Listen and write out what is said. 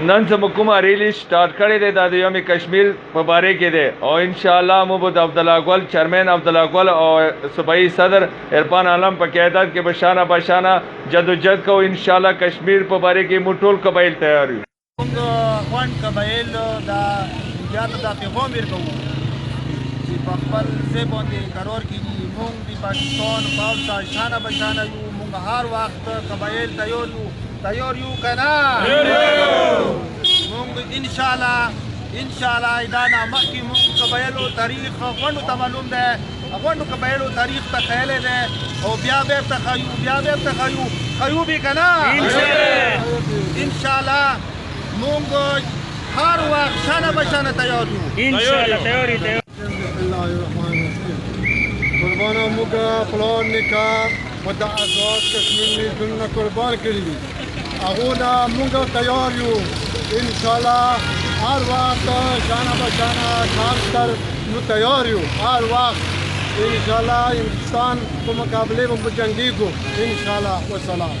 نن زموږ کومه ریلی سٹارټ کړې ده دا د یوم کشمیر په باره کې ده او انشاءالله مو به عبدالله ګل چیرمین عبدالله ګل او صوبائی صدر عرفان عالم په قیادت کې بشانه بشانه جدوجہد کو انشاءالله کشمیر په باره کې مو ټول قبایل تیار یو. موږ خوند قبایل دا زیاته دا پیغام ورکوو چې په خپل ځای باندې قرار کړي موږ د پاکستان پوځ ته شانه بشانه یو. موږ هر وخت قبایل تیار یو که نه؟ موږ انشاءالله دا نه مخکې موږ قبایلو تاریخ غونډو ته معلوم دی غونډو قبایلو تاریخ ته ښیلی دی او بیا بیرته ښیو به که نه؟ انشاءالله موږ هر وخت شانه بشانه تیار یو. انشاءالله تیار یو. بسم الله الرحمن الرحیم. قربانه موږ پلار نکاح و د آزاد کشمیر نیتونه قربان کړي دي هغو نه موږ تیار یو. انشاءالله هر وخت شانه بشانه کار کر نو تیار یو. هر وخت انشاءالله هندوستان په مقابله به جنګېږو انشاءالله. والسلام.